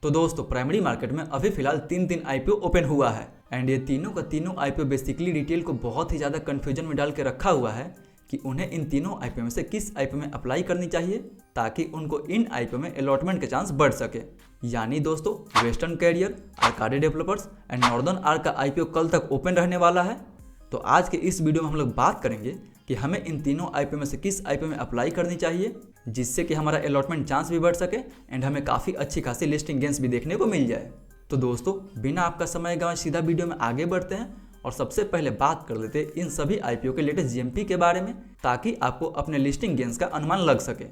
तो दोस्तों primary market में अभी फिलहाल तीन आईपीओ ओपन हुआ है एंड ये तीनों का तीनों आईपीओ बेसिकली रिटेल को बहुत ही ज़्यादा कन्फ्यूजन में डाल के रखा हुआ है कि उन्हें इन तीनों आईपीओ में से किस आईपीओ में अप्लाई करनी चाहिए ताकि उनको इन आईपीओ में अलॉटमेंट के चांस बढ़ सके। यानी दोस्तों Western Carrier, Arkade developers and Northern Arc का आईपीओ कल तक ओपन रहने वाला है। तो आज के इस वीडियो में हम लोग बात करेंगे कि हमें इन तीनों आईपीओ में से किस आईपीओ में अप्लाई करनी चाहिए जिससे कि हमारा अलॉटमेंट चांस भी बढ़ सके एंड हमें काफ़ी अच्छी खासी लिस्टिंग गेंस भी देखने को मिल जाए। तो दोस्तों बिना आपका समय गंवाए सीधा वीडियो में आगे बढ़ते हैं और सबसे पहले बात कर लेते हैं इन सभी आईपीओ के लेटेस्ट जीएमपी के बारे में ताकि आपको अपने लिस्टिंग गेंस का अनुमान लग सके।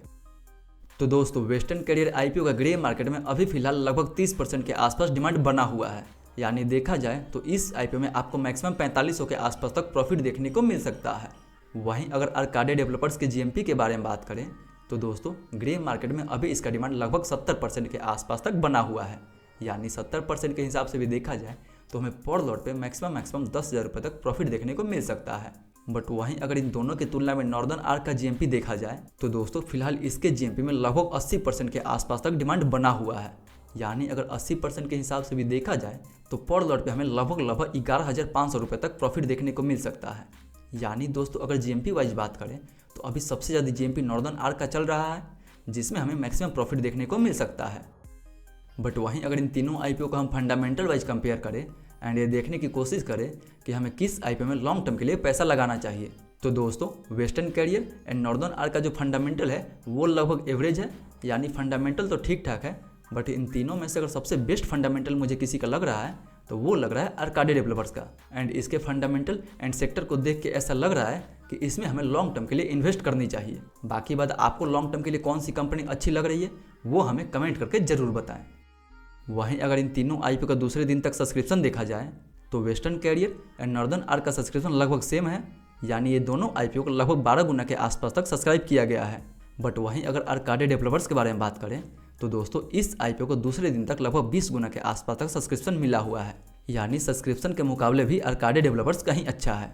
तो दोस्तों वेस्टर्न कैरियर आईपीओ का ग्रे मार्केट में अभी फिलहाल लगभग 30% के आसपास डिमांड बना हुआ है। यानी देखा जाए तो इस आईपीओ में आपको मैक्सिमम 4500 के आसपास तक प्रॉफिट देखने को मिल सकता है। वहीं अगर आर्काडी डेवलपर्स के जीएमपी के बारे में बात करें तो दोस्तों ग्रे मार्केट में अभी इसका डिमांड लगभग 70% के आसपास तक बना हुआ है। यानी 70% के हिसाब से भी देखा जाए तो हमें पर लॉट पे मैक्सिमम 10,000 रुपये तक प्रॉफिट देखने को मिल सकता है। बट वहीं अगर इन दोनों की तुलना में नॉर्दर्न आर्क का जीएमपी देखा जाए तो दोस्तों फिलहाल इसके जीएमपी में लगभग 80% के आसपास तक डिमांड बना हुआ है। यानी अगर 80% के हिसाब से भी देखा जाए तो पर लॉट पे हमें लगभग 11,500 रुपये तक प्रॉफिट देखने को मिल सकता है। यानी दोस्तों अगर जीएमपी वाइज बात करें तो अभी सबसे ज़्यादा जीएमपी नॉर्दर्न आर्क का चल रहा है जिसमें हमें मैक्सिमम प्रॉफिट देखने को मिल सकता है। बट वहीं अगर इन तीनों आईपीओ को हम फंडामेंटल वाइज कंपेयर करें एंड ये देखने की कोशिश करें कि हमें किस आईपीओ में लॉन्ग टर्म के लिए पैसा लगाना चाहिए तो दोस्तों Western Carrier and Northern Arc का जो फंडामेंटल है वो लगभग एवरेज है। यानी फंडामेंटल तो ठीक ठाक है बट इन तीनों में से अगर सबसे बेस्ट फंडामेंटल मुझे किसी का लग रहा है तो वो लग रहा है आर्काडी डेवलपर्स का। एंड इसके फंडामेंटल एंड सेक्टर को देख के ऐसा लग रहा है कि इसमें हमें लॉन्ग टर्म के लिए इन्वेस्ट करनी चाहिए। बाकी बात आपको लॉन्ग टर्म के लिए कौन सी कंपनी अच्छी लग रही है वो हमें कमेंट करके ज़रूर बताएं। वहीं अगर इन तीनों आईपीओ का दूसरे दिन तक सब्सक्रिप्शन देखा जाए तो Western Carrier and Northern Arc का सब्सक्रिप्शन लगभग सेम है। यानी ये दोनों आईपीओ को लगभग 12 गुना के आसपास तक सब्सक्राइब किया गया है। बट वहीं अगर आर्काडी डेवलपर्स के बारे में बात करें तो दोस्तों इस आईपीओ को दूसरे दिन तक लगभग 20 गुना के आसपास तक सब्सक्रिप्शन मिला हुआ है। यानी सब्सक्रिप्शन के मुकाबले भी आर्काडी डेवलपर्स कहीं अच्छा है।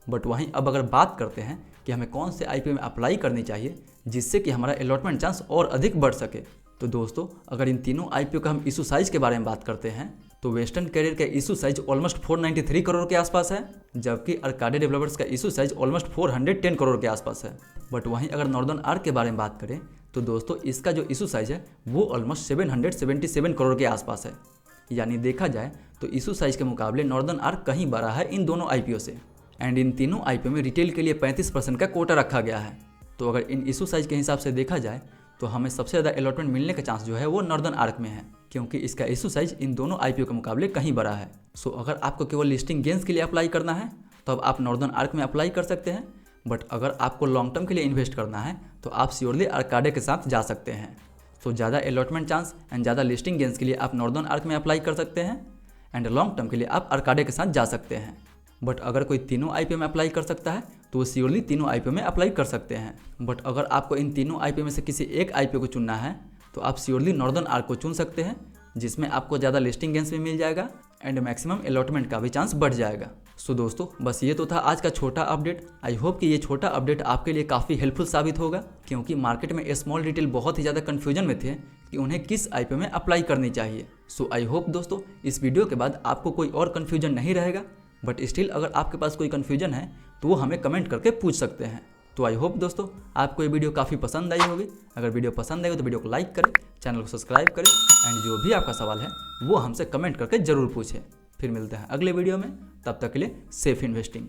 बट वहीं अब अगर बात करते हैं कि हमें कौन से आईपीओ में अप्लाई करनी चाहिए जिससे कि हमारा अलॉटमेंट चांस और अधिक बढ़ सके तो दोस्तों अगर इन तीनों आईपीओ का हम इशू साइज के बारे में बात करते हैं तो वेस्टर्न कैरियर का इशू साइज ऑलमोस्ट 493 करोड़ के आसपास है जबकि आर्काडी डेवलपर्स का इशू साइज ऑलमोस्ट 410 करोड़ के आसपास है। बट वहीं अगर नॉर्दर्न आर्क के बारे में बात करें तो दोस्तों इसका जो इशू साइज है वो ऑलमोस्ट 777 करोड़ के आसपास है। यानी देखा जाए तो इशू साइज के मुकाबले नॉर्दर्न आर्क कहीं बड़ा है इन दोनों आईपीओ से। एंड इन तीनों आईपीओ में रिटेल के लिए 35% का कोटा रखा गया है। तो अगर इन इशू साइज के हिसाब से देखा जाए तो हमें सबसे ज़्यादा अलॉटमेंट मिलने का चांस जो है वो नॉर्दर्न आर्क में है क्योंकि इसका इशू साइज इन दोनों आईपीओ के मुकाबले कहीं बड़ा है। सो अगर आपको केवल लिस्टिंग गेंस के लिए अप्लाई करना है तो अब आप नॉर्दर्न आर्क में अप्लाई कर सकते हैं। बट अगर आपको लॉन्ग टर्म के लिए इन्वेस्ट करना है तो आप श्योरली आर्काडी के साथ जा सकते हैं। सो ज़्यादा अलॉटमेंट चांस एंड ज़्यादा लिस्टिंग गेंस के लिए आप नॉर्दर्न आर्क में अप्लाई कर सकते हैं एंड लॉन्ग टर्म के लिए आप आर्काडी के साथ जा सकते हैं। बट अगर कोई तीनों आईपीओ में अप्लाई कर सकता है तो वो श्योरली तीनों आईपीओ में अप्लाई कर सकते हैं। बट अगर आपको इन तीनों आईपीओ में से किसी एक आईपीओ को चुनना है तो आप श्योरली नॉर्दर्न आर्क को चुन सकते हैं जिसमें आपको ज़्यादा लिस्टिंग गेंस भी मिल जाएगा एंड मैक्सिमम अलॉटमेंट का भी चांस बढ़ जाएगा। सो दोस्तों बस ये तो था आज का छोटा अपडेट। आई होप कि ये छोटा अपडेट आपके लिए काफ़ी हेल्पफुल साबित होगा क्योंकि मार्केट में स्मॉल रिटेल बहुत ही ज़्यादा कन्फ्यूजन में थे कि उन्हें किस आईपीओ में अप्लाई करनी चाहिए। सो आई होप दोस्तों इस वीडियो के बाद आपको कोई और कन्फ्यूजन नहीं रहेगा। बट स्टिल अगर आपके पास कोई कन्फ्यूजन है तो वो हमें कमेंट करके पूछ सकते हैं। तो आई होप दोस्तों आपको ये वीडियो काफ़ी पसंद आई होगी। अगर वीडियो पसंद आई हो तो वीडियो को लाइक करें, चैनल को सब्सक्राइब करें एंड जो भी आपका सवाल है वो हमसे कमेंट करके ज़रूर पूछें। फिर मिलते हैं अगले वीडियो में, तब तक के लिए सेफ इन्वेस्टिंग।